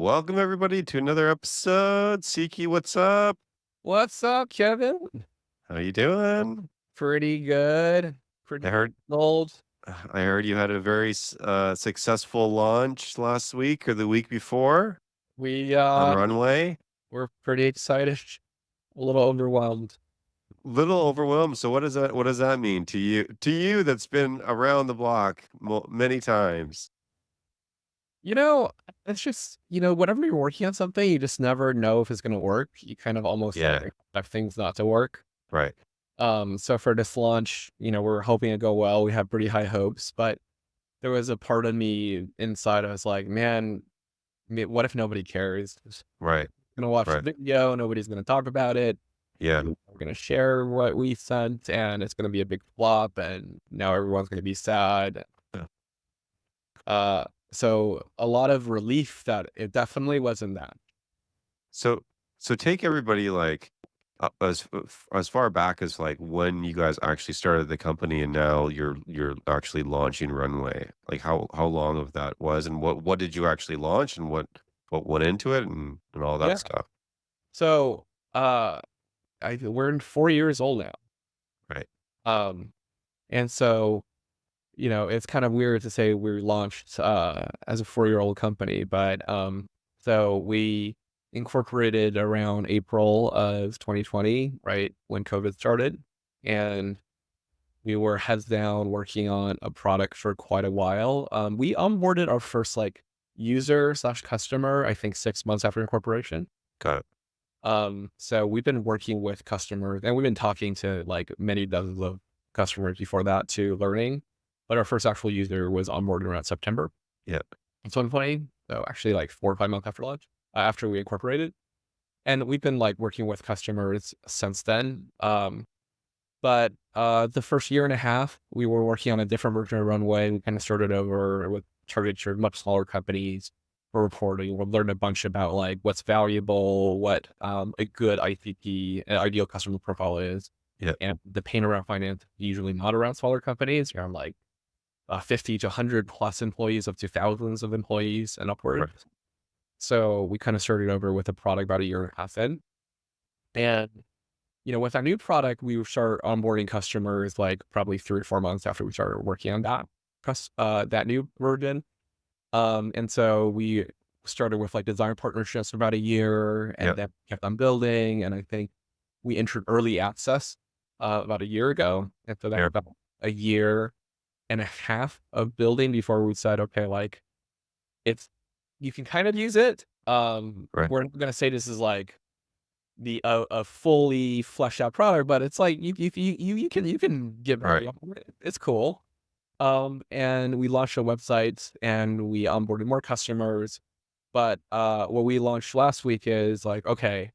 Welcome everybody to another episode. Siki, what's up? What's up, Kevin? How you doing? Pretty good. I Pretty heard old. I heard you had a very successful launch last week or the week before We on Runway. we're pretty excited. A little overwhelmed. Little overwhelmed. So what does that mean to you? To you that's been around the block many times. You know, it's just, whenever you're working on something, you just never know if it's gonna work. You kind of almost like Yeah, expect things not to work. right. So for this launch, we're hoping it go well. We have pretty high hopes, but there was a part of me inside. I was like, man, what if nobody cares? Just Right. gonna watch the Right. video, nobody's gonna talk about it. Yeah. We're gonna share what we sent, and it's gonna be a big flop, and now everyone's gonna be sad. Yeah. So a lot of relief that it definitely wasn't that. So so take everybody like as far back as like when you guys actually started the company and now you're actually launching Runway. Like how long of that was and what did you actually launch and what went into it and all that Yeah. stuff. So uh, we're in 4 years old now. Right. Um, and so it's kind of weird to say we launched as a 4 year old company, but so we incorporated around April of 2020, right when COVID started, and we were heads down working on a product for quite a while. We onboarded our first like user slash customer, I think 6 months after incorporation. Got it. So we've been working with customers and we've been talking to like many dozens of customers before that to learning. But our first actual user was onboarded around September Yeah. 2020. So actually like 4 or 5 months after launch, after we incorporated. And we've been like working with customers since then. But the first year and a half, we were working on a different version of Runway. We kind of started over with targeted to much smaller companies for reporting. We'll learn a bunch about like what's valuable, what a good ICP, ideal customer profile is, Yeah. and the pain around finance, usually not around smaller companies. You're on like 50 to 100 plus employees, up to thousands of employees and Right. upwards. So we kind of started over with a product about a year and a half in. And with our new product, we start onboarding customers like probably 3 or 4 months after we started working on that new version. And so we started with like design partnerships for about a year Yeah. and then kept on building. And I think we entered early access about a year ago. And so that was Yeah. about a year and a half of building before we said, okay, like it's, you can kind of use it. Right. We're not going to say this is like the a fully fleshed out product, but it's like you can get Right. value from it. It's cool. And we launched a website and we onboarded more customers. But what we launched last week is like, okay,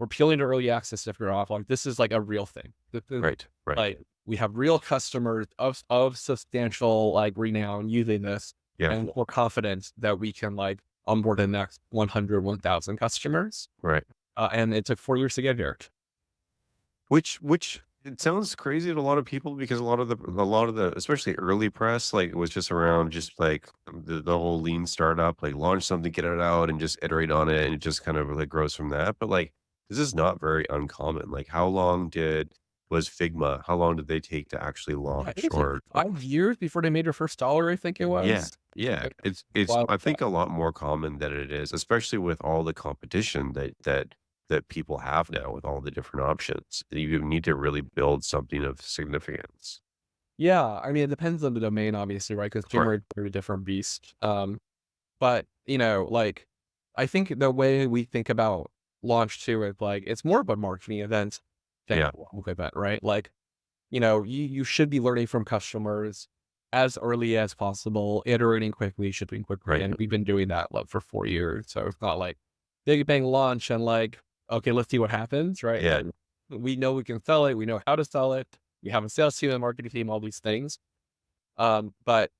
we're peeling to early access to figure out like this is like a real thing. Right. Right. Like we have real customers of substantial like renown using this, Yeah. and we're confident that we can like onboard the next 100, 1,000 customers. Right. And it took 4 years to get here. Which it sounds crazy to a lot of people because a lot of the especially early press, like, it was just around just, like, the whole lean startup, like, launch something, get it out, and just iterate on it, and it just kind of, like, grows from that, but, like, this is not very uncommon, like, how long did they take to actually Yeah, launch? it took Or 5 years before they made their first dollar, I think it yeah, was. yeah, Like, it's wow. I think a lot more common than it is, especially with all the competition that people have now with all the different options. You need to really build something of significance. Yeah, I mean, it depends on the domain, obviously, right? Because Right. Dreamer is a very different beast. But, like, I think the way we think about launch too is like, it's more of a marketing event than Yeah. a live event, right? Like, you should be learning from customers as early as possible, iterating quickly, shipping quickly, Right. and we've been doing that like, for 4 years. So it's not like big bang launch and like, okay, let's see what happens, right? Yeah. Like we know we can sell it, we know how to sell it, we have a sales team and marketing team, all these things. But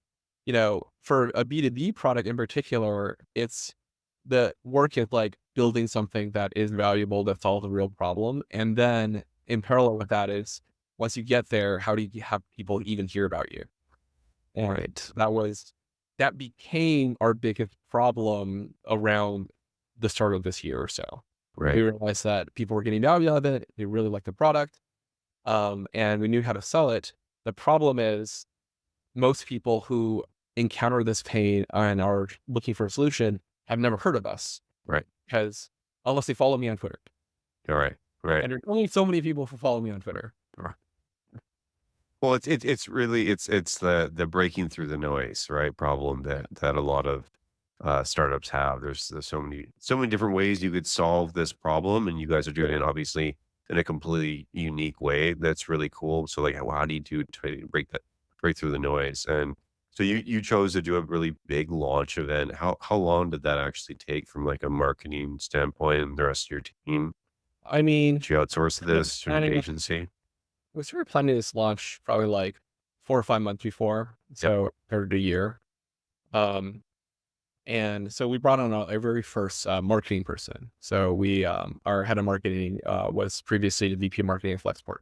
for a B2B product in particular, it's the work is like building something that is valuable that solves a real problem. And then in parallel with that is once you get there, how do you have people even hear about you? And Right. that became our biggest problem around the start of this year or so. We Right. realized that people were getting value out of it. They really liked the product. And we knew how to sell it. The problem is most people who encounter this pain and are looking for a solution have never heard of us Right. because unless they follow me on Twitter, All right. Right. and there's only so many people who follow me on Twitter. Right. Well, it's really it's the breaking through the noise, right? Problem that a lot of startups have. There's so many different ways you could solve this problem, and you guys are doing it obviously in a completely unique way. That's really cool. So like, how do you do to break through the noise? And so you chose to do a really big launch event. How long did that actually take from like a marketing standpoint and the rest of your team? I mean, Did you outsource we this to an agency? started planning this launch probably like 4 or 5 months before, Yep. so or a year. Um, and so we brought on a very first marketing person. So we our head of marketing was previously the VP of marketing at Flexport.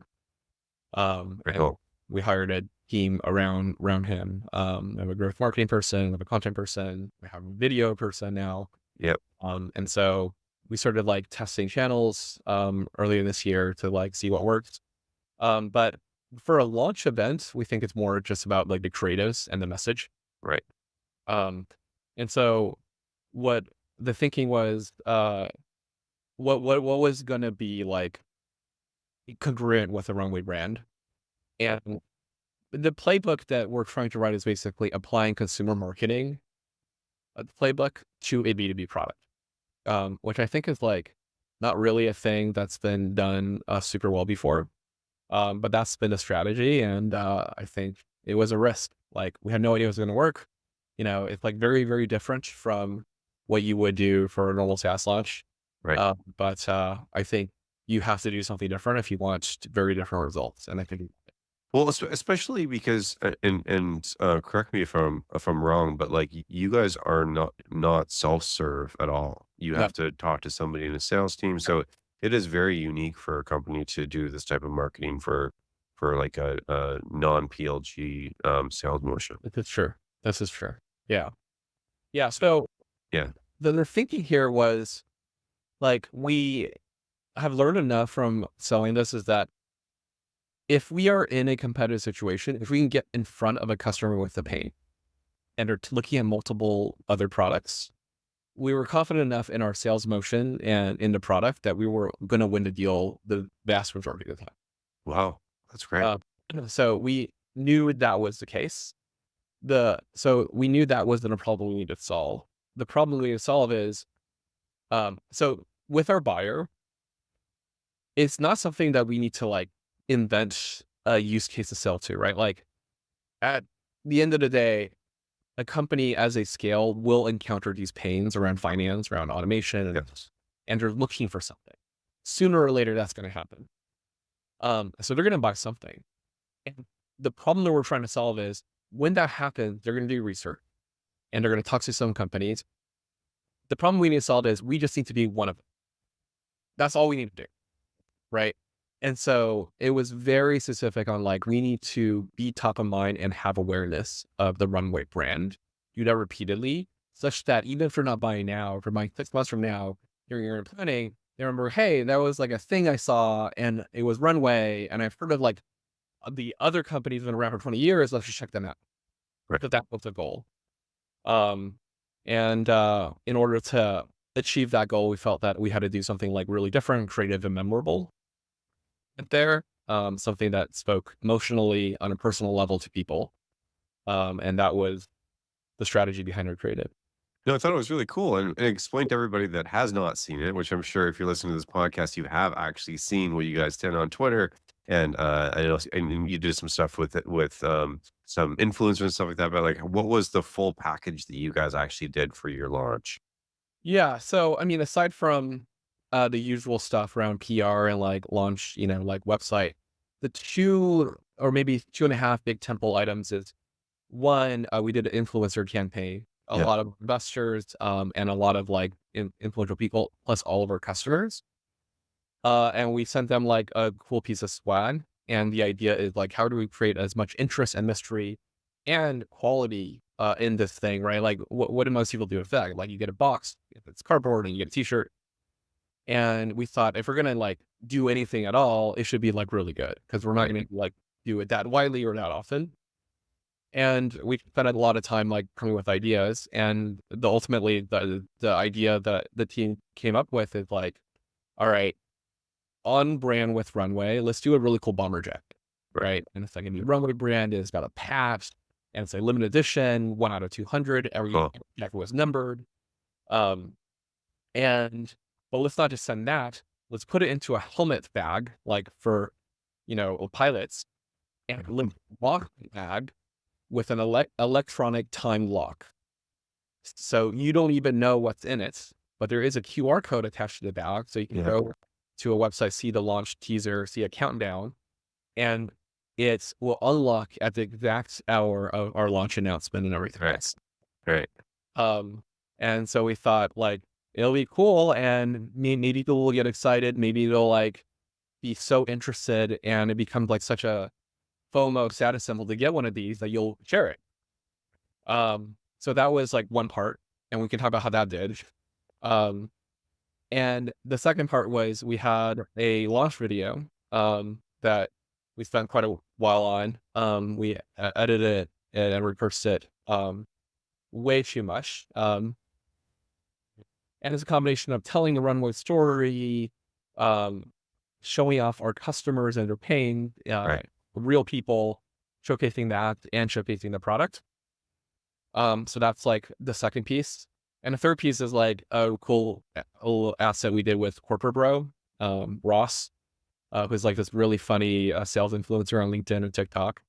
Very And cool. we hired a team around him. We have a growth marketing person, we have a content person, we have a video person now. Yep. And so we started like testing channels earlier this year to like see what works. But for a launch event, we think it's more just about like the creatives and the message. Right. Um, and so what the thinking was, what was gonna be like congruent with the Runway brand. And the playbook that we're trying to write is basically applying consumer marketing playbook to a B2B product, which I think is like not really a thing that's been done super well before. But that's been a strategy. And I think it was a risk. Like we had no idea it was going to work. You know, it's like very, very different from what you would do for a normal SaaS launch. Right. But I think you have to do something different if you want very different results. And I think, Well, especially because, correct me if I'm wrong, but like you guys are not self serve at all. You no, have to talk to somebody in a sales team, so it is very unique for a company to do this type of marketing for like a non PLG sales motion. this is true. This is true. Yeah. Yeah. So Yeah. the thinking here was like, we have learned enough from selling this is that if we are in a competitive situation, if we can get in front of a customer with the pain and are looking at multiple other products, we were confident enough in our sales motion and in the product that we were going to win the deal the vast majority of the time. Wow, that's great. Uh, so we knew that was the case. So we knew that wasn't a problem we needed to solve. The problem we need to solve is, so with our buyer, it's not something that we need to like invent a use case to sell to, right? Like at the end of the day, a company as a scale will encounter these pains around finance, around automation, Yes. and they're looking for something. Sooner or later, that's going to happen. So they're going to buy something. And the problem that we're trying to solve is when that happens, they're going to do research and they're going to talk to some companies. The problem we need to solve is we just need to be one of them. That's all we need to do. Right. And so it was very specific on like, we need to be top of mind and have awareness of the Runway brand, do that repeatedly, such that even if you're not buying now, for my 6 months from now, during your planning, they remember, hey, that was like a thing I saw and it was Runway. And I've heard of like the other companies that have been around for 20 years. Let's just check them out. Right. Because that was the goal. Um, and in order to achieve that goal, we felt that we had to do something like really different, creative, and memorable there, something that spoke emotionally on a personal level to people. And that was the strategy behind our creative. No, I thought it was really cool and explain to everybody that has not seen it, which I'm sure if you're listening to this podcast, you have actually seen what you guys did on Twitter. And I know and you did some stuff with it with some influencers and stuff like that. But like, what was the full package that you guys actually did for your launch? Yeah. So, I mean, aside from the usual stuff around PR and like launch, like website, the two or maybe 2.5 big temple items is one, we did an influencer campaign, a Yeah. lot of investors, and a lot of like influential people, plus all of our customers. And we sent them like a cool piece of swag. And the idea is like, how do we create as much interest and mystery and quality in this thing, right? Like, what do most people do with that? Like, you get a box, if it's cardboard, and you get a T-shirt. And we thought if we're gonna like do anything at all, it should be like really good because we're not Right. gonna like do it that widely or that often. And we spent a lot of time like coming with ideas. And ultimately the idea that the team came up with is like, all right, on brand with Runway, let's do a really cool bomber jacket, Right. right? And it's like a new Runway brand. It's got a patch, and it's a limited edition, 1 out of 200. Every Cool. jacket was numbered. Um, and but let's not just send that. Let's put it into a helmet bag, like for pilots, and lock the bag with an electronic time lock. So you don't even know what's in it, but there is a QR code attached to the bag, so you can Yeah. go to a website, see the launch teaser, see a countdown, and it will unlock at the exact hour of our launch announcement and everything Right. else. Right. Um, and so we thought like it'll be cool, and maybe people will get excited. Maybe they'll like be so interested, and it becomes like such a FOMO status symbol to get one of these that you'll share it. So that was like one part, and we can talk about how that did. Um, and the second part was we had a launch video that we spent quite a while on. We edited it and rehearsed it way too much. And it's a combination of telling the Runway story, um, showing off our customers and their pain, Right. real people, showcasing that and showcasing the product. So that's like the second piece. And the third piece is like a cool a little asset we did with Corporate Bro, Ross, who's like this really funny sales influencer on LinkedIn and TikTok.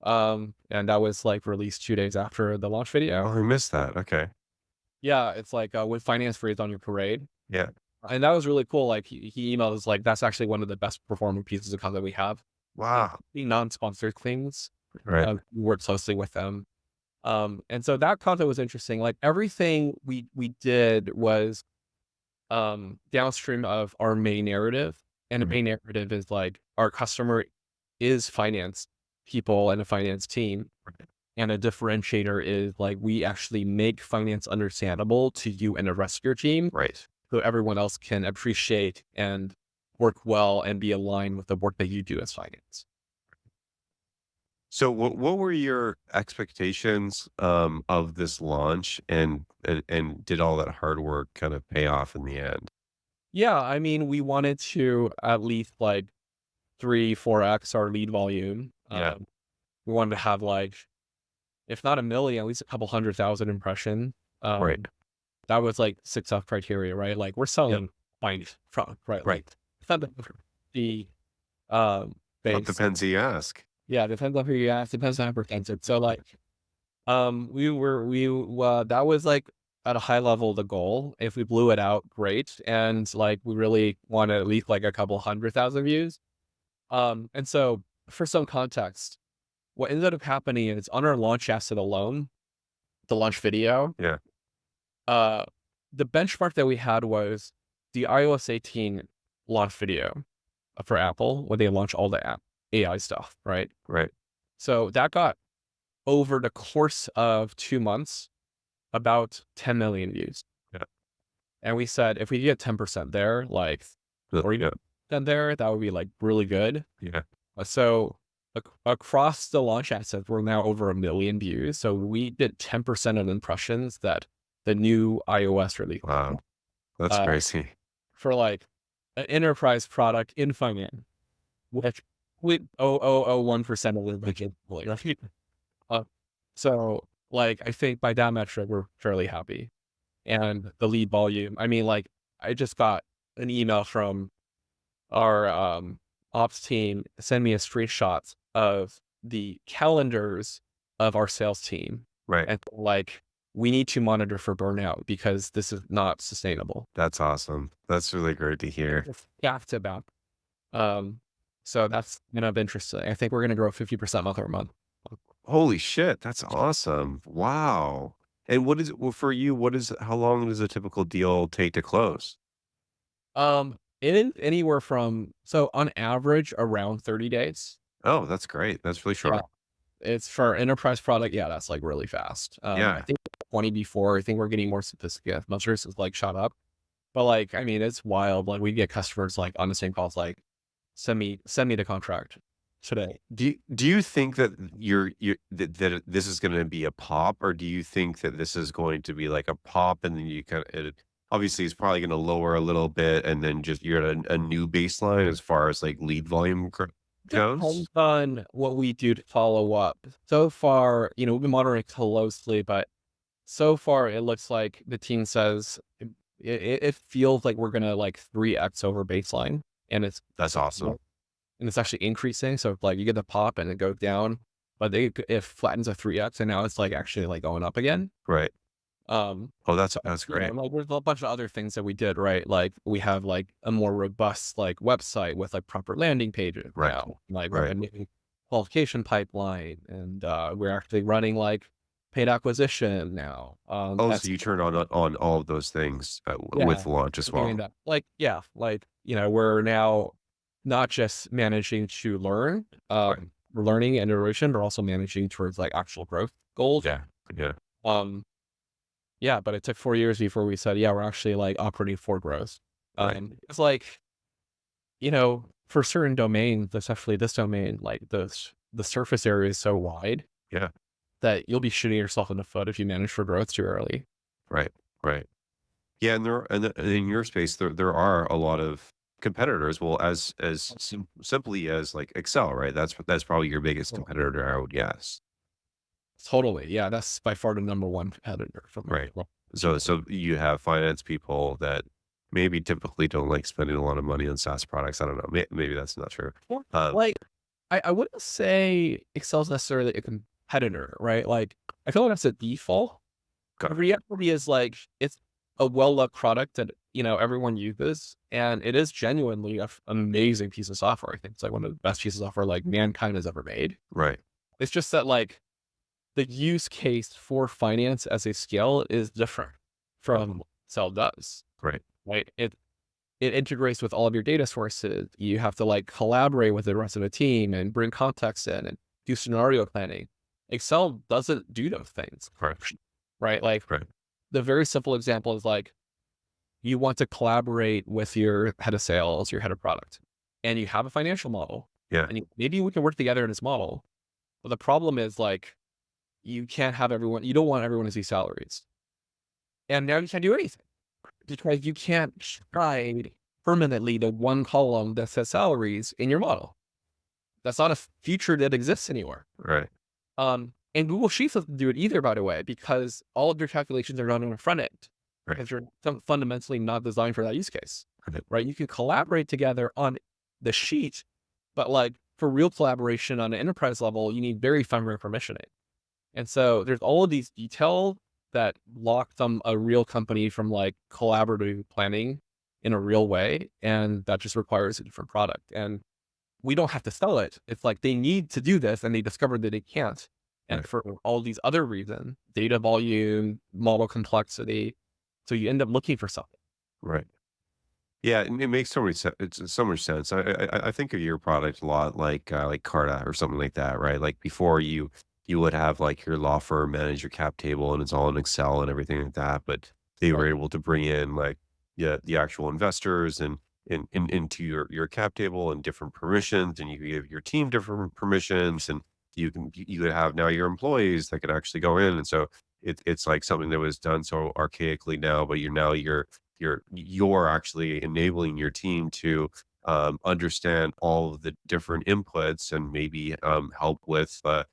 And that was like released 2 days after the launch Oh, video. I missed that. Okay. Yeah, it's like with finance freeze on your parade. Yeah. And that was really cool. Like he emailed us like that's actually one of the best performing pieces of content we have. Wow. The non-sponsored things. Right. We worked closely with them. And so that content was interesting. Like everything we did was downstream of our main narrative. And the Mhm. main narrative is like our customer is finance people and a finance team. And a differentiator is like we actually make finance understandable to you and the rest of your team Right. so everyone else can appreciate and work well and be aligned with the work that you do as finance. So what were your expectations of this launch, and did all that hard work kind of pay off in the end? Yeah, I mean, we wanted to at least like 3, 4x our lead volume. Yeah. We wanted to have like, if not a million, at least a couple 100,000 impression. Right. That was like success criteria, right? Like we're Yep. selling finance product, right? Right. Like it's not the um Well, it base. depends who you ask. Yeah, depends on who you ask, depends on how presented. So like that was like at a high level the goal. If we blew it out, great. And like we really wanted at least like a couple 100,000 views. And so for some context, what ended up happening is on our launch asset alone, the launch video, Yeah. uh, the benchmark that we had was the iOS 18 launch video for Apple when they launch all the app AI stuff, right? Right. So that got over the course of 2 months, about 10 million views. Yeah. And we said if we get 10% there, like, or even Yeah. 10 there, that would be like really good. Yeah. So across the launch assets, we're now over 1 million views. So we did 10% of impressions that the new iOS release Wow. That's uh, crazy. for like an enterprise product in finance, which we 0.001% of the budget. Right? Uh, so like I think by that metric, we're fairly happy. And the lead volume, I mean, like I just got an email from our ops team send me a screenshot of the calendars of our sales team. Right. And like, we need to monitor for burnout because this is not sustainable. That's awesome. That's really great to hear. It's gapped about. Um, so that's kind of interesting. I think we're going to grow 50% month over month. Holy shit, that's awesome. Wow. And what is well, for you, how long does a typical deal take to close? It is anywhere from, so on average around 30 days. Oh, that's great. That's really Yeah. short. It's for enterprise product, yeah, that's, like, really fast. I Yeah. think 20 before, I think we're getting more sophisticated. Most is, like, shot up. But, like, I mean, it's wild, like, we get customers, like, on the same calls, like, "Send me the contract today." Do you think that that this is gonna be a pop, or do you think that this is going to be like a pop and then you kinda it obviously, it's probably gonna lower a little bit and then just you're at a new baseline as far as, like, lead volume Depends goes? on what we do to follow up. So far, we've been monitoring closely, but so far it looks like the team says it feels like we're gonna, like, 3x over baseline, and That's awesome. it's actually increasing. So, like, you get the pop and it goes down, but it flattens at 3x, and now it's, like, actually, like, going up again. Right. Oh, But, that's great. like, there's a bunch of other things that we did, right? Like, we have, like, a more robust, like, website with, like, proper landing pages Right. now. Like, we have a Right. new qualification pipeline, and, we're actually running, like, paid acquisition now. Oh, so That's you turned on all of those things, with Yeah, the launch as we're doing well? that. Like, yeah, like, we're now not just managing to learn, Right. we're learning and iteration, but also managing towards, like, actual growth goals. Yeah. Yeah. Um, yeah, but it took 4 years before we said, "Yeah, we're actually, like, operating for growth." Right. It's like, for certain domains, especially this domain, like, the surface area is so wide Yeah. that you'll be shooting yourself in the foot if you manage for growth too early. Right. Right. Yeah, and in your space, there are a lot of competitors. Well, as simply as like Excel, right? That's probably your biggest Well, competitor, I would guess. totally, yeah, that's by far the number one competitor for me. Right. Well, So you have finance people that maybe typically don't like spending a lot of money on SaaS products. I don't know. Maybe that's not true. Well, Um, like, I wouldn't say Excel's necessarily a competitor, right? Like, I feel like that's a default. got The it. reality is, like, it's a well-loved product that, everyone uses, and it is genuinely a amazing piece of software. I think it's, like, one of the best pieces of software, like, mankind has ever made. Right. It's just that, like, the use case for finance as a skill is different from what Excel does, Right. right? It integrates with all of your data sources. You have to, like, collaborate with the rest of the team and bring context in and do scenario planning. Excel doesn't do those things, Right. right? Like, Right. the very simple example is, like, you want to collaborate with your head of sales, your head of product, and you have a financial model, Yeah. and maybe we can work together in this model. But the problem is, like, you don't want everyone to see salaries. And now you can't do anything because you can't hide permanently the one column that says salaries in your model. That's not a feature that exists anywhere. Right. And Google Sheets doesn't do it either, by the way, because all of your calculations are done on the front end Right. because you're fundamentally not designed for that use case, Right. right? You can collaborate together on the sheet, but, like, for real collaboration on an enterprise level, you need very firmware permissioning. And so there's all of these details that lock a real company from, like, collaborative planning in a real way, and that just requires a different product. And we don't have to sell it. It's like they need to do this, and they discovered that they can't. And Right. for all these other reasons, data volume, model complexity, so you end up looking for something. Right. Yeah, it makes so much it's so much sense. I think of your product a lot like Carta or something like that, right? Like before you would have like your law firm manage your cap table and it's all in Excel and everything like that, but they were Right. able to bring in like yeah, the actual investors and into your cap table and different permissions and you could give your team different permissions and you could have now your employees that could actually go in and so it's like something that was done so archaically now, but you're actually enabling your team to understand all of the different inputs and maybe help with the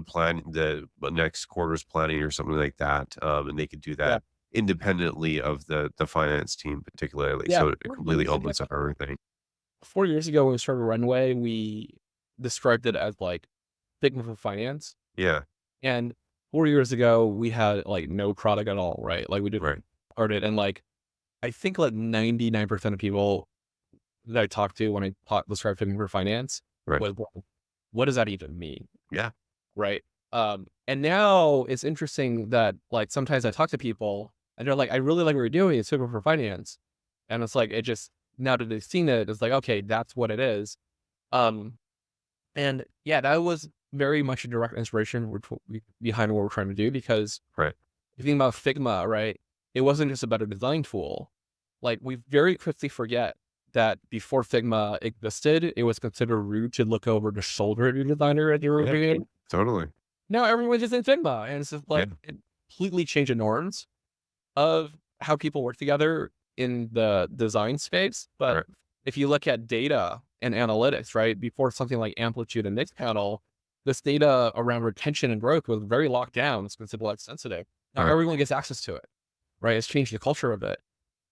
plan the next quarter's planning or something like that and they could do Yeah. that independently of the finance team particularly Yeah. so it 4 completely years opens up ago, everything. 4 years ago when we started Runway, we described it as, like, Figma for finance. Yeah. And 4 years ago, we had, like, no product at all, right? Like, we did Right. started, and, like, I think, like, 99% of people that I talked to when I described Figma for finance Right. was, "Well, what does that even mean?" Yeah. Right? And now it's interesting that, like, sometimes I talk to people and they're like, "I really like what you're doing. It's Figma for finance." And it's like, it just now that they've seen it, it's like, "Okay, that's what it is." Um, and yeah, that was very much a direct inspiration behind what we're trying to do, because Right. if you think about Figma, right? It wasn't just about a design tool. Like, we very quickly forget that before Figma existed, it was considered rude to look over the shoulder of your designer as you were Yeah. reviewing. Totally. Now everyone's just in Figma, and it's just Yeah. like it completely changed the norms of how people work together in the design space. But Right. if you look at data and analytics, right, before something like Amplitude and Mixpanel, this data around retention and growth was very locked down. It's considered like sensitive. Now Right. everyone gets access to it, right? It's changed the culture of it.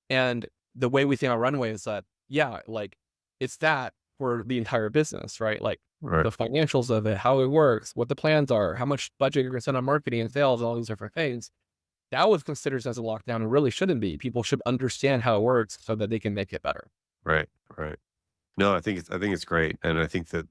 And the way we think about Runway is that, yeah, like it's that for the entire business, right? Like Right. the financials of it, how it works, what the plans are, how much budget you're going to spend on marketing and sales, all these different things. That was considered as a lockdown and really shouldn't be. People should understand how it works so that they can make it better. Right. Right. No, I think it's great, and I think that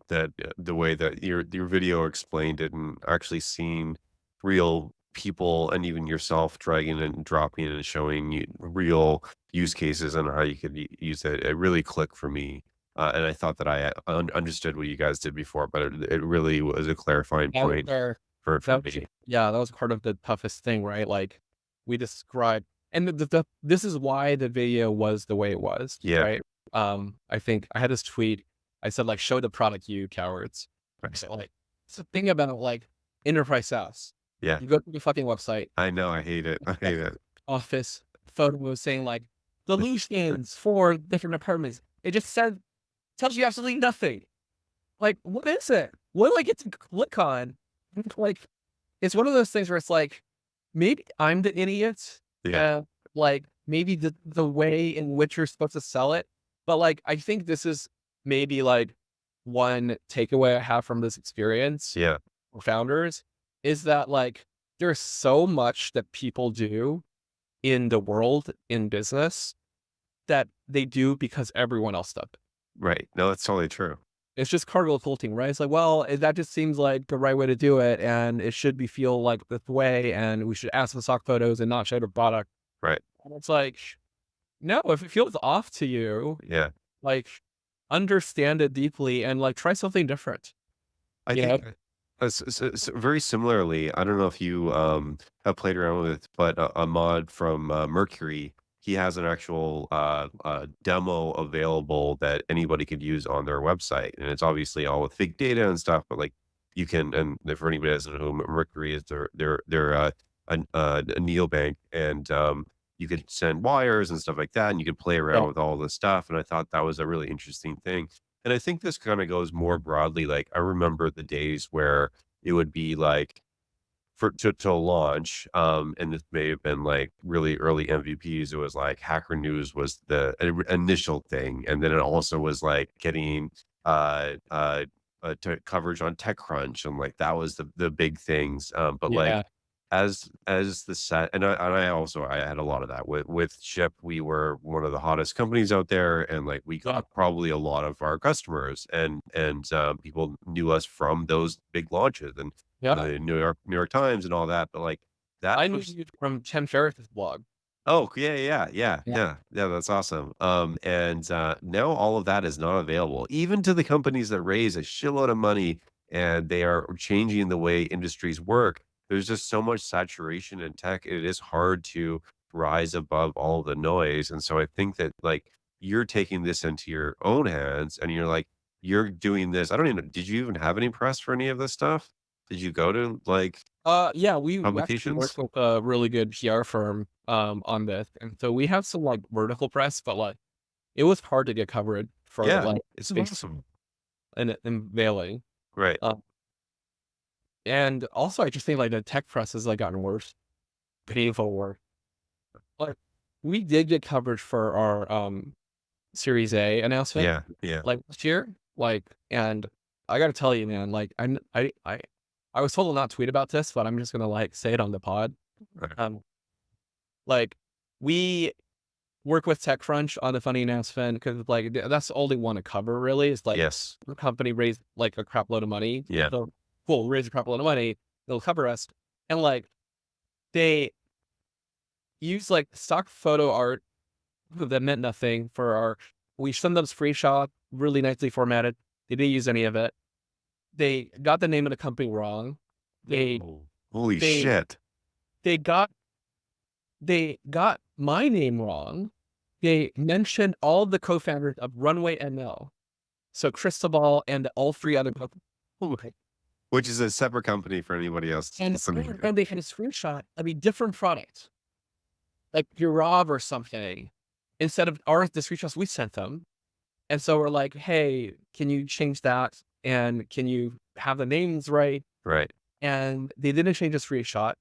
the way that your video explained it, and actually seeing real people and even yourself dragging and dropping and showing you real use cases and how you could use it, it really clicked for me. And I thought that I understood what you guys did before, but it really was a clarifying That was point our, for that was, me. yeah, that was part of the toughest thing, right? Like we described, and this is why the video was the way it was, Yeah. right? I think I had this tweet. I said like, "Show the product, you cowards." Right. So like, it's the thing about like enterprise SaaS. Yeah. You go to the fucking website, I know. I hate it. I hate it. office photo saying like solutions for different departments. It just said tells you absolutely nothing. Like, what is it? What do I get to click on? Like, it's one of those things where it's like, maybe I'm the idiot. Yeah. Like maybe the way in which you're supposed to sell it. But like, I think this is maybe like one takeaway I have from this experience Yeah. for founders is that like there's so much that people do in the world in business that they do because everyone else does it. Right. No, that's totally true. It's just cargo culting, right? It's like, well, that just seems like the right way to do it, and it should be feel like this way, and we should ask for stock photos and not show the product. Right. And it's like, no, if it feels off to you, Yeah. like understand it deeply and like try something different. I You know? think very similarly, I don't know if you have played around with, but a mod from Mercury, he has an actual demo available that anybody could use on their website, and it's obviously all with fake data and stuff. But like you can, and if for anybody doesn't know who Mercury is, they're a neobank, and you could send wires and stuff like that, and you could play Yeah. around with all this stuff. And I thought that was a really interesting thing. And I think this kind of goes more broadly. Like I remember the days where it would be like for to launch, and this may have been like really early MVPs. It was like Hacker News was the initial thing, and then it also was like getting uh uh, coverage on TechCrunch, and like that was the big things. But like Yeah. as the set, and I also I had a lot of that with Shyp. We were one of the hottest companies out there, and like we Yeah. got probably a lot of our customers, and people knew us from those big launches and Yeah. the New York Times and all that. But like that I knew was you from Tim Ferriss's blog. oh yeah, yeah, yeah, Yeah. yeah, yeah. That's awesome. And now all of that is not available, even to the companies that raise a shitload of money, and they are changing the way industries work. There's just so much saturation in tech. It is hard to rise above all the noise. And so I think that like you're taking this into your own hands, and you're like you're doing this. I don't even. Did you even have any press for any of this stuff? Did you go to like Yeah, we actually worked publications? with a really good PR firm on this, and so we have some like vertical press, but like it was hard to get coverage for Yeah, like it's base awesome. and veiling. Right. Um, and also I just think like the tech press has like gotten worse, painful worse. Like we did get coverage for our Series A announcement Yeah. Yeah. like last year, like, and I got to tell you, man, like I was told to not tweet about this, but I'm just gonna like say it on the pod. Right. Um, like we work with TechCrunch on the funding announcement because like that's all they want to cover really is like Yes. the company raised like a crap load of money. Yeah. So cool, raise a crap load of money, they'll cover us. And like they use like stock photo art that meant nothing for our we send them screenshot, really nicely formatted. They didn't use any of it. they got the name of the company wrong. They Oh, holy they shit. they got they got my name wrong. They mentioned all the co-founders of Runway ML. So Cristobal and all 3 other co Which is a separate company for anybody else and listening. and they had a screenshot of a different product, like Purov or something, instead of ours, the screenshots we sent them. And so we're like, "Hey, can you change that? And can you have the names right?" Right. And they didn't change the screenshot.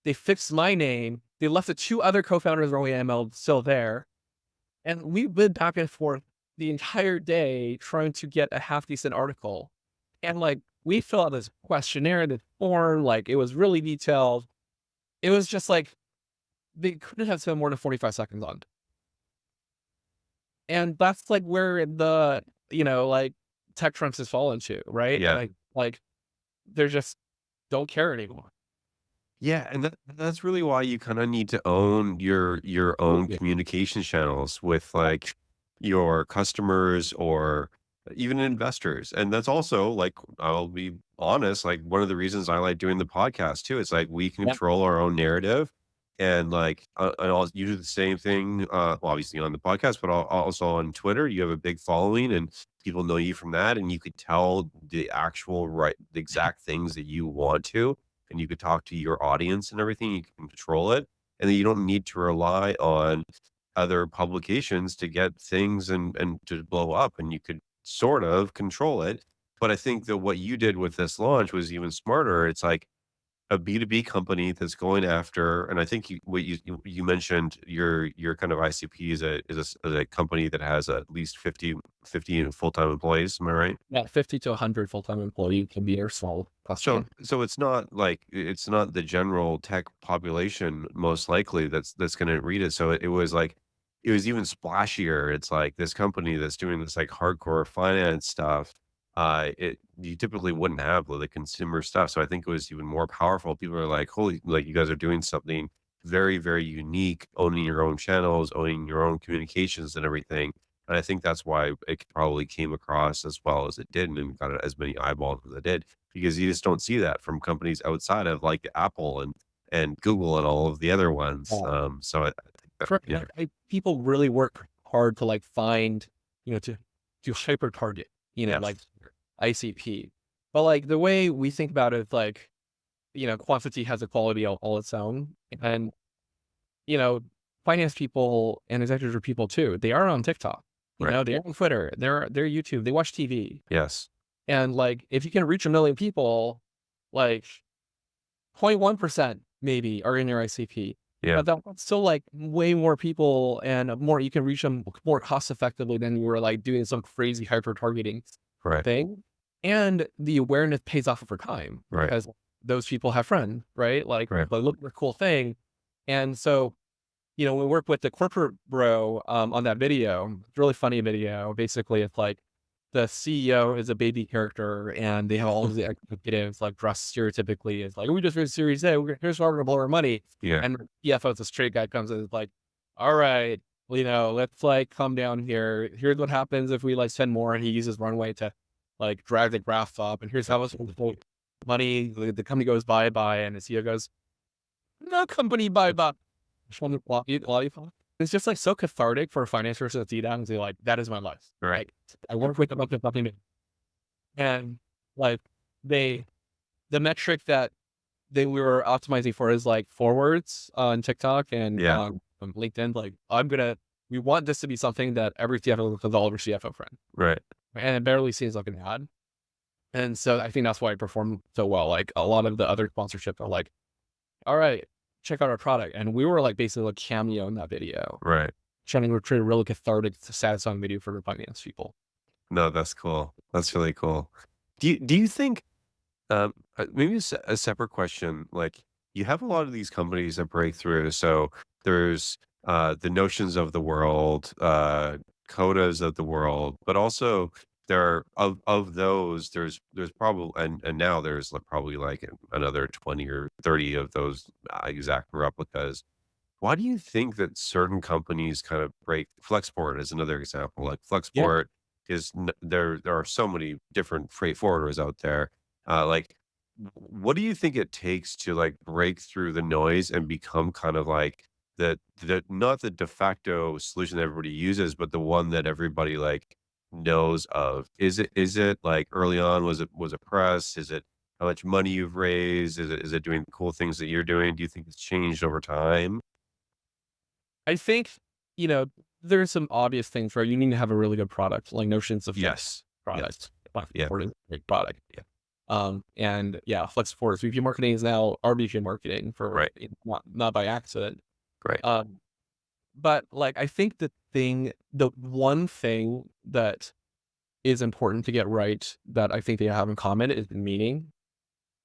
They fixed my name. They left the 2 other co-founders of Runway ML still there. And we've been back and forth the entire day trying to get a half decent article. And like we fill out this questionnaire, this form, like it was really detailed. It was just like they couldn't have spent more than 45 seconds on it. And that's like where the, like tech trends has fallen to, right? Yeah. Like they're just don't care anymore. Yeah, and that's really why you kinda need to own your own Yeah. communication channels with, like, your customers or even investors, and that's also, like, I'll be honest, like, one of the reasons I like doing the podcast too. It's like we Yeah. control our own narrative, and, like, and I'll you do the same thing, well, obviously on the podcast, but also on Twitter. You have a big following, and people know you from that, and you could tell the exact things that you want to, and you could talk to your audience and everything. You can control it, and then you don't need to rely on other publications to get things and to blow up, and you could sort of control it. But I think that what you did with this launch was even smarter. It's like a B2B company that's going after, and I think you mentioned your kind of ICP is a company that has at least 50 full-time employees. Am I right? Yeah, 50 to 100 full-time employee can be a small So customer. so it's not like it's not the general tech population most likely that's gonna read it. So it was like it was even splashier. It's like this company that's doing this like hardcore finance stuff. It you typically wouldn't have the consumer stuff. So I think it was even more powerful. People are like, holy, like you guys are doing something very, very unique, owning your own channels, owning your own communications and everything. And I think that's why it probably came across as well as it did and got as many eyeballs as it did, because you just don't see that from companies outside of like Apple and Google and all of the other ones. So I think that, Correct. yeah, People really work hard to like find, to hyper target, like yes, ICP. But like the way we think about it, like, quantity has a quality all its own. And, you know, finance people and executives are people too. They are on TikTok, right, they're on Twitter, they're YouTube, they watch TV. yes, And like if you can reach 1 million people, like 0.1% maybe are in your ICP. yeah, But that's still like way more people and more you can reach them more cost effectively than you were like doing some crazy hyper targeting right, thing. And the awareness pays off over time right, because those people have friends, right? Like, right, but look at the cool thing. And so, we work with the corporate bro on that video. It's a really funny video. Basically, it's like the CEO is a baby character and they have all of the executives like dressed stereotypically as like, we just raised Series A, here's how we're gonna blow our money. yeah, And CFO, the straight guy comes in and is like, all right, well, let's like come down here. Here's what happens if we like spend more. And he uses Runway to like drag the graph up. And here's how much money the company goes bye. And the CEO goes, no company bye. It's just like so cathartic for a finance person to see that and say like, that is my life. right, Like I work with them up to nothing. And like they, the metric that we were optimizing for is like forwards on TikTok and yeah, on LinkedIn. Like we want this to be something that every CFO looks all over CFO friend. right. And it barely seems like an ad. And so I think that's why it performed so well. Like a lot of the other sponsorships are like, all right, check out our product. And we were like basically a cameo in that video. Right. Trying to create a really cathartic, satisfying video for the finance people. No, that's cool. That's really cool. Do you think maybe a separate question, like you have a lot of these companies that break through. So there's the Notions of the world, Codas of the world, but also there of those there's probably and now there's like probably like another 20 or 30 of those exact replicas. Why do you think that certain companies kind of break Flexport is another example, like Yeah. Flexport because there are so many different freight forwarders out there. Like, what do you think it takes to like break through the noise and become kind of like the not the de facto solution that everybody uses, but the one that everybody like knows of? Is it like early on, was it press? Is it how much money you've raised? Is it doing cool things that you're doing? Do you think it's changed over time? I think, you know, there's some obvious things where you need to have a really good product, like Notion's a flex Yes. product. Yes. Platform Yeah. for it is a great product. Yeah. And yeah, Flex for VP marketing is now RBG marketing for Right. not by accident. Right. Um, but like I think the one thing that is important to get right that I think they have in common is meaning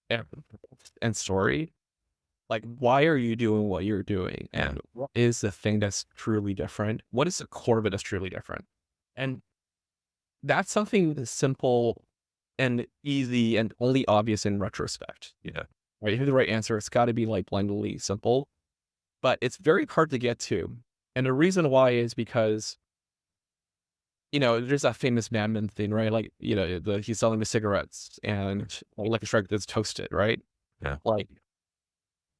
and, and story. Like, why are you doing what you're doing? Yeah. And what is the thing that's truly different? What is the core of it that's truly different? And that's something that's simple and easy and only obvious in retrospect. Yeah. Right? If you have the right answer, it's got to be like blindly simple, but it's very hard to get to. And the reason why is because, there's that famous Madman thing, right? Like, he's selling the cigarettes and like a strike that's toasted, right? Yeah. Like,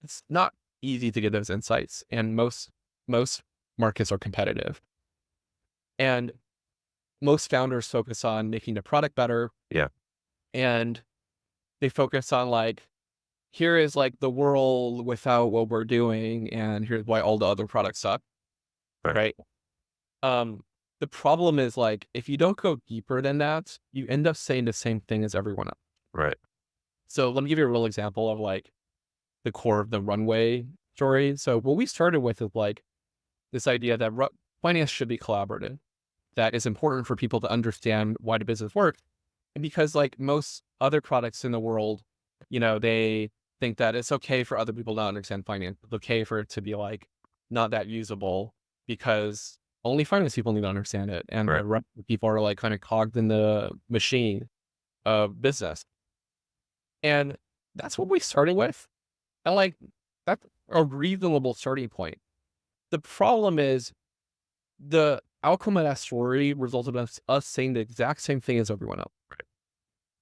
it's not easy to get those insights, and most markets are competitive. And most founders focus on making the product better, Yeah. and they focus on like, here is like the world without what we're doing, and here's why all the other products suck, Right. right? Um, the problem is like if you don't go deeper than that, you end up saying the same thing as everyone else. Right. So let me give you a real example of like the core of the Runway story. So what we started with is like this idea that finance should be collaborative, that is important for people to understand why the business works. And because like most other products in the world, they think that it's okay for other people to not understand finance. It's okay for it to be like not that usable because only finance people need to understand it. And Right. the rest of the people are like kind of cogged in the machine of business. And that's what we started with. And like, that's a reasonable starting point. The problem is the outcome of that story resulted in us saying the exact same thing as everyone else. Right.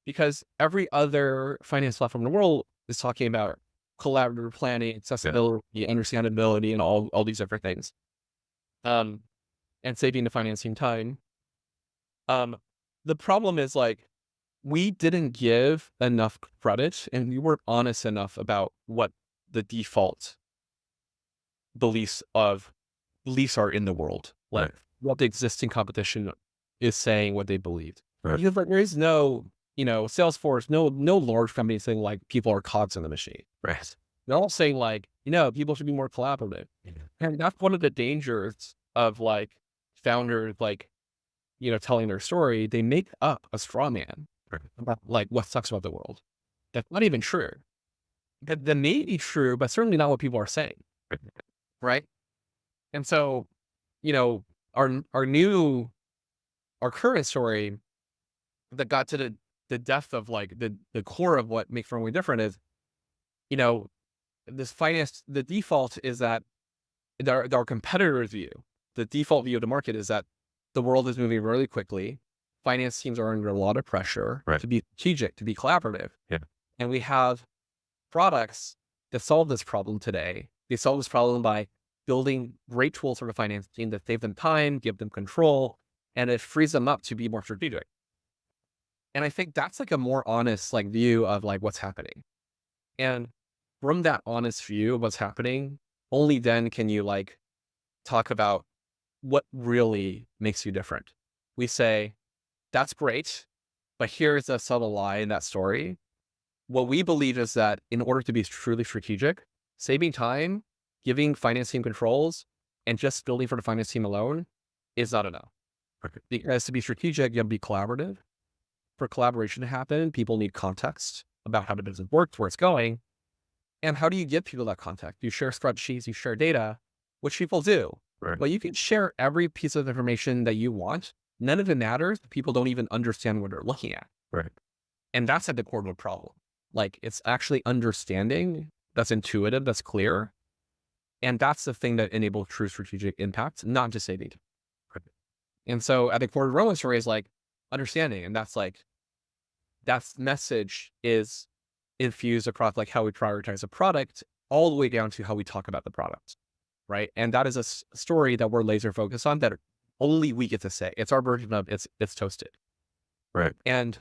Because every other finance platform in the world is talking about collaborative planning, Yeah. accessibility, understandability, and all these different things. And saving the financing time. The problem is like, we didn't give enough credit and we weren't honest enough about what the default beliefs are in the world. Like Right. what the existing competition is saying, what they believed. Right. Because like, there is no, Salesforce, no large company saying like people are cogs in the machine. Right. They're all saying like, people should be more collaborative. Yeah. And that's one of the dangers of like founders, like, telling their story. They make up a straw man Right. about like what sucks about the world. That's not even true. That may be true, but certainly not what people are saying. Right. Right. And so, you know, our our current story that got to the depth of like the core of what makes Runway different is, you know, this finance, the default is that our competitors' view, the default view of the market is that the world is moving really quickly. Finance teams are under a lot of pressure Right. to be strategic, to be collaborative. Yeah. And we have products that solve this problem today. They solve this problem by building great tools for the finance team that save them time, give them control, and it frees them up to be more strategic. And I think that's like a more honest like view of like what's happening. And from that honest view of what's happening, only then can you like talk about what really makes you different. We say, that's great, but here's a subtle lie in that story. What we believe is that in order to be truly strategic, saving time, giving finance team controls, and just building for the finance team alone is not enough. Okay. Because to be strategic, you have to be collaborative. For collaboration to happen, people need context about how the business works, where it's going. And how do you give people that context? You share spreadsheets, you share data, which people do. Right. But you can share every piece of information that you want. None of it matters. People don't even understand what they're looking at. Right. And that's at the core of the problem. Like it's actually understanding that's intuitive, that's clear. And that's the thing that enables true strategic impact, not just saving time. Right. And so at the core of the Runway story is like, understanding. And that's message is infused across like how we prioritize a product all the way down to how we talk about the product. Right. And that is a story that we're laser focused on that only we get to say. It's our version of it's toasted. Right. And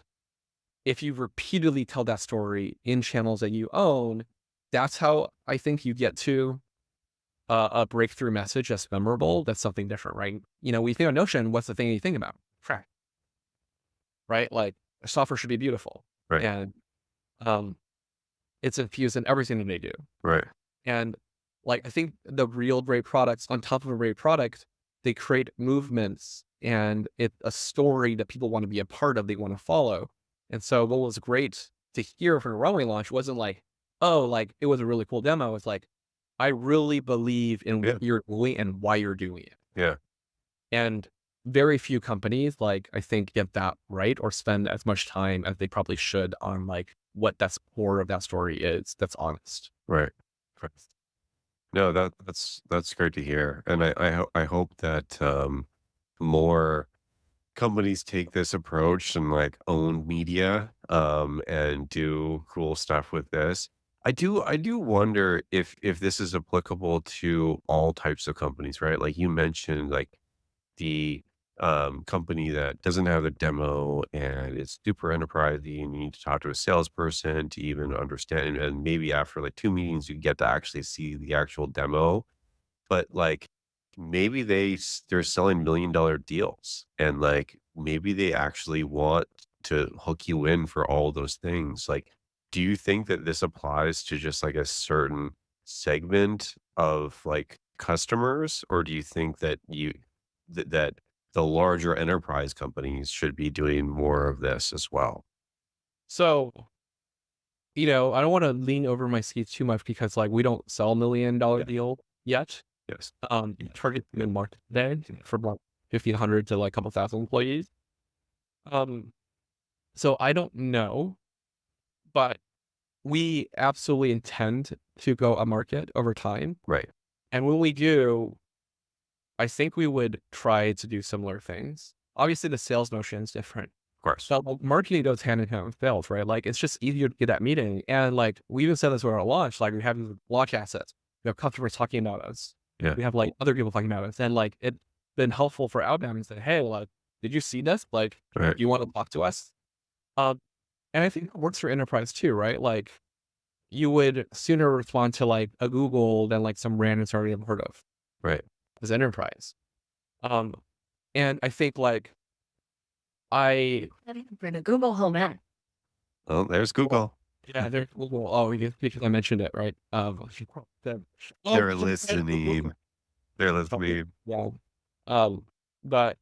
if you repeatedly tell that story in channels that you own, that's how I think you get to a breakthrough message that's memorable. That's something different, right? We think of Notion. What's the thing you think about? Track, right? Like software should be beautiful, Right. and um, it's infused in everything that they do. Right. And like I think the real great products, on top of a great product, they create movements and it's a story that people want to be a part of. They want to follow. And so what was great to hear from a Runway launch wasn't like, oh, like it was a really cool demo. It's like, I really believe in Yeah. what you're doing and why you're doing it. Yeah. And very few companies, like I think, get that right or spend as much time as they probably should on like what that core of that story is. That's honest. Right. Right. No, that's great to hear, and I hope that more companies take this approach and like own media and do cool stuff with this. I do wonder if this is applicable to all types of companies, right? Like you mentioned, like the company that doesn't have the demo and it's super enterprising and you need to talk to a salesperson to even understand, and maybe after like 2 meetings you get to actually see the actual demo, but like maybe they're selling $1 million deals and like maybe they actually want to hook you in for all those things. Like, do you think that this applies to just like a certain segment of like customers, or do you think that that the larger enterprise companies should be doing more of this as well? So, I don't want to lean over my skis too much because like we don't sell $1 million Yeah. deal yet. Yes. Target mid market today for about 1,500 to like a couple thousand employees. Um, so I don't know, but we absolutely intend to go a market over time. Right. And when we do, I think we would try to do similar things. Obviously, the sales motion is different. Of course. So like, marketing goes hand in hand with sales, right? Like it's just easier to get that meeting. And like we even said this with our launch, like we have launch assets. We have customers talking about us. Yeah. We have like other people talking about us. And like it's been helpful for outbound and say, hey, like, did you see this? Like, Right. you want to talk to us? Um, and I think it works for enterprise too, right? Like you would sooner respond to like a Google than like some random startup you haven't heard of Right. as enterprise. Um, and I think like I For the Google Home app. Oh, there's Google. yeah, there's Google. Oh, because I mentioned it, right? They're listening. They're listening. Yeah. But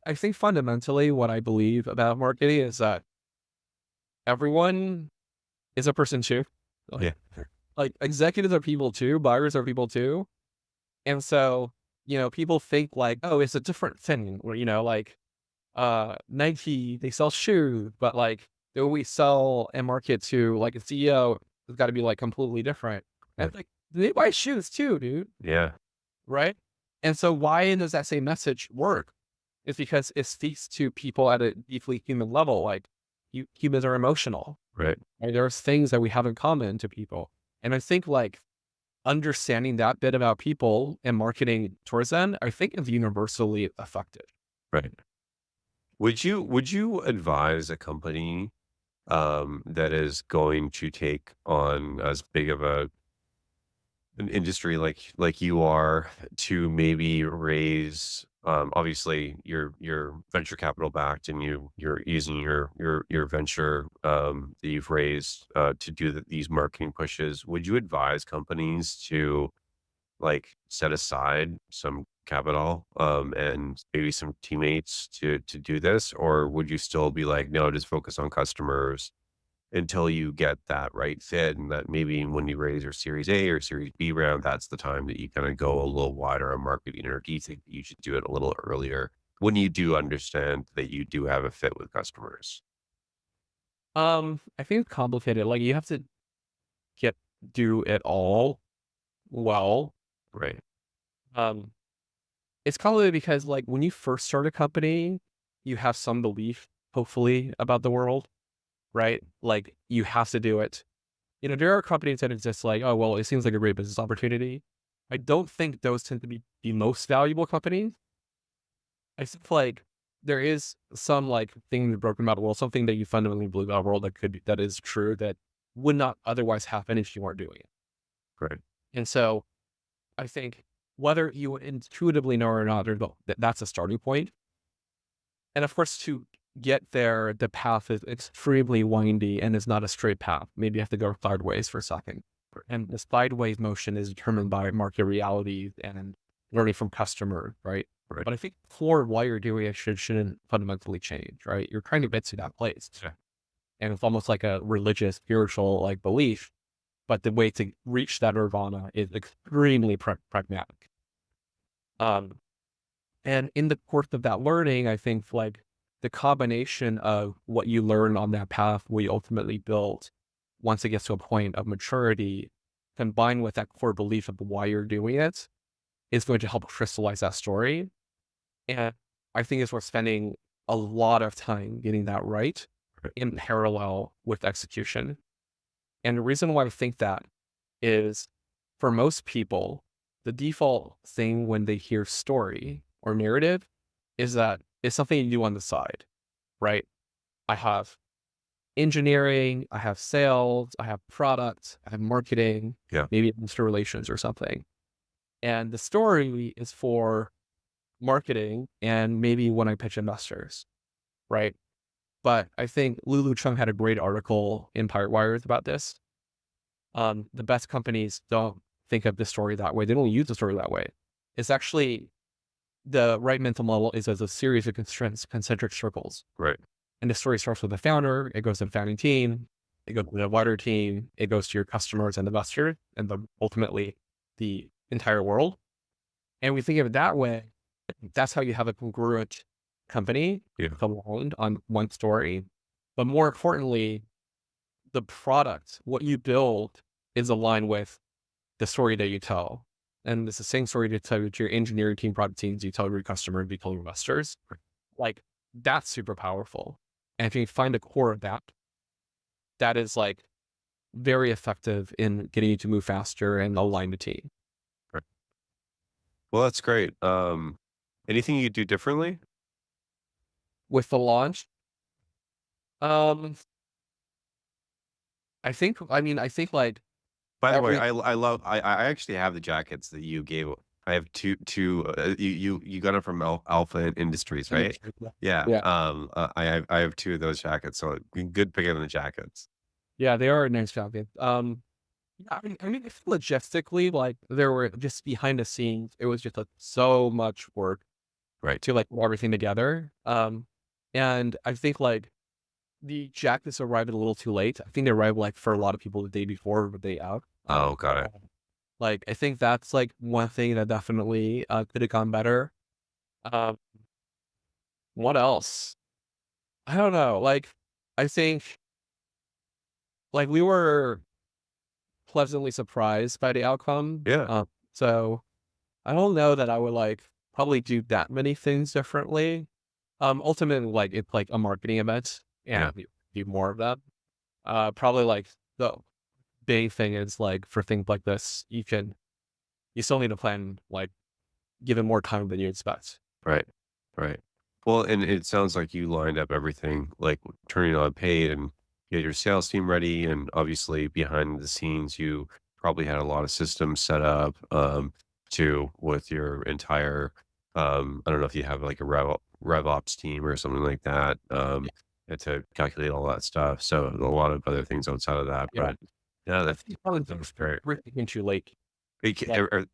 I think fundamentally what I believe about marketing is that everyone is a person too. Yeah. Like executives are people too, buyers are people too. And so, people think like, oh, it's a different thing where, like, Nike, they sell shoes, but like when we sell and market to like a CEO, it's got to be like completely different. And like they buy shoes too, dude. Yeah. Right. And so why does that same message work? It's because it speaks to people at a deeply human level. Like humans are emotional, Right. right? There's things that we have in common to people. And I think like understanding that bit about people and marketing towards them, I think is universally effective. Right. Would you advise a company that is going to take on as big of an industry like you are to maybe raise, obviously you're venture capital backed and you're using your venture that you've raised to do these marketing pushes. Would you advise companies to like set aside some capital and maybe some teammates to do this, or would you still be like, no, just focus on customers until you get that right fit, and that maybe when you raise your series A or series B round, that's the time that you kind of go a little wider on marketing? Or do you think that you should do it a little earlier when you do understand that you do have a fit with customers? I think it's complicated. Like you have to get do it all well. Right. Um, it's complicated because like when you first start a company, you have some belief, hopefully, about the world, right? Like you have to do it. There are companies that exist like, oh, well, it seems like a great business opportunity. I don't think those tend to be the most valuable companies. I think like there is some like thing broken about the world, something that you fundamentally believe about the world that is true that would not otherwise happen if you weren't doing it. Right. And so I think whether you intuitively know or not, that's a starting point. And of course, to get there, the path is extremely windy and is not a straight path. Maybe you have to go sideways for a second. And the sideways motion is determined by market realities and learning from customers, right? Right. But I think core why you're doing it shouldn't fundamentally change, right? You're trying to get to that place. Yeah. And it's almost like a religious, spiritual like belief. But the way to reach that nirvana is extremely pragmatic. And in the course of that learning, I think like the combination of what you learn on that path, what you ultimately build once it gets to a point of maturity, combined with that core belief of why you're doing it, is going to help crystallize that story. And I think it's worth spending a lot of time getting that right in parallel with execution. And the reason why I think that is for most people, the default thing when they hear story or narrative is that it's something you do on the side, right? I have engineering, I have sales, I have product, I have marketing, Yeah. maybe investor relations or something. And the story is for marketing and maybe when I pitch investors, right? But I think Lulu Chung had a great article in Pirate Wires about this. The best companies don't think of the story that way. They don't use the story that way. It's actually the right mental model is as a series of concentric circles. Right. And the story starts with the founder. It goes to the founding team. It goes to the wider team. It goes to your customers and investors, and ultimately the entire world. And we think of it that way. That's how you have a congruent company aligned on one story. But more importantly, the product, what you build, is aligned with the story that you tell. And it's the same story to tell to your engineering team, product teams, you tell your customer, you tell your investors. Like that's super powerful. And if you find a core of that, that is like very effective in getting you to move faster and align the team. Right. Well, that's great. Anything you do differently? With the launch, I think like By the way, I actually have the jackets that you gave. I have two you got it from Alpha Industries, right? Yeah. Yeah. I have two of those jackets, so good picking on the jackets. Yeah, they are a nice jacket. Yeah, if logistically, like there were just behind the scenes, it was just so much work, Right. to like put everything together. And I think like the jackets arrived a little too late. I think they arrived like for a lot of people the day before or the day out. Oh, got it. Like I think that's like one thing that definitely could have gone better. Um, what else? I don't know. Like I think like we were pleasantly surprised by the outcome. Yeah. So I don't know that I would like probably do that many things differently. Ultimately, like it's like a marketing event, and we do more of that. Probably like the big thing is like for things like this, you still need to plan like given more time than you expect. Right. Right. Well, and it sounds like you lined up everything, like turning on paid and get your sales team ready, and obviously behind the scenes, you probably had a lot of systems set up, too, with your entire, I don't know if you have like a rev ops team or something like that, and to calculate all that stuff. So a lot of other things outside of that, Yeah. but yeah, I think probably that was great. everything too late.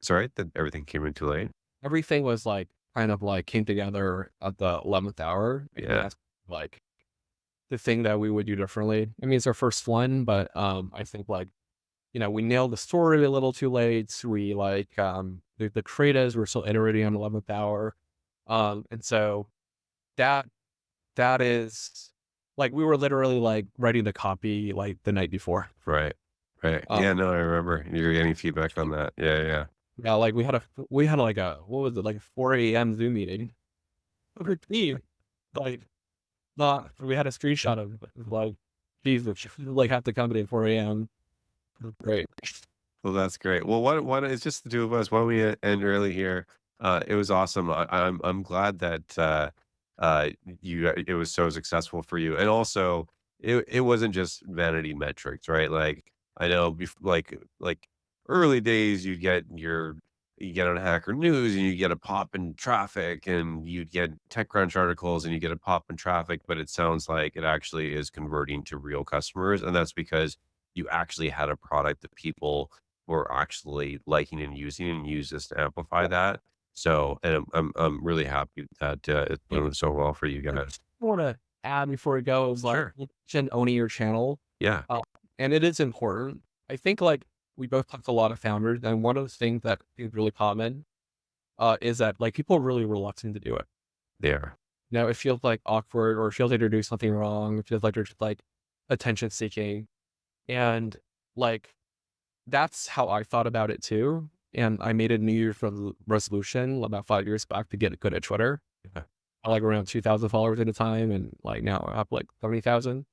Sorry, that everything came in too late. Everything was like kind of like came together at the 11th hour. And Yeah. that's like the thing that we would do differently. I mean, it's our first one, but I think like we nailed the story a little too late. We like the creatives were still iterating on 11th hour. And so that is like we were literally like writing the copy like the night before. Right. Right. Yeah, no, I remember you're getting feedback on that. Yeah, yeah. Yeah, like we had like a what was it, like a 4 a.m. Zoom meeting with our team. like not. We had a screenshot of it, like Jesus, like half the company at 4 a.m. Great. Well, that's great. Well, what it's just the two of us. Why don't we end early here? It was awesome. I'm glad that it was so successful for you, and also it wasn't just vanity metrics, right? Like I know, like early days, you get on Hacker News and you get a pop in traffic, and you get TechCrunch articles and you get a pop in traffic, but it sounds like it actually is converting to real customers, and that's because you actually had a product that people were actually liking and using and use this to amplify that. So, and I'm really happy that it's Yeah. doing so well for you I guys. want to add before we go is like Sure. you mentioned owning your channel, Yeah. and it is important. I think like we both talked to a lot of founders, and one of the things that is really common is that like people are really reluctant to do it. There. You know, it feels like awkward, or it feels like they're doing something wrong. It feels like they're just like attention seeking, and like that's how I thought about it too. And I made a New Year's resolution about 5 years back to get good at Twitter. Yeah. I like around 2,000 followers at a time, and like now I have like 70,000.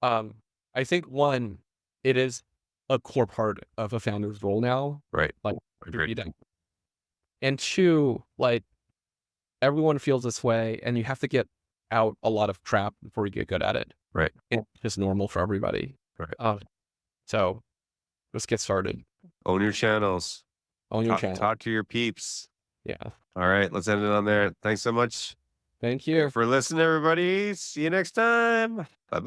Um, I think one, it is a core part of a founder's role now, Right. like Agreed. reading. And two, like everyone feels this way, and you have to get out a lot of crap before you get good at it. Right. It's just normal for everybody. Right. So let's get started. Own your channels. Own your channel. Talk to your peeps. Yeah. All right. Let's end it on there. Thanks so much Thank you. for listening, everybody. See you next time. Bye.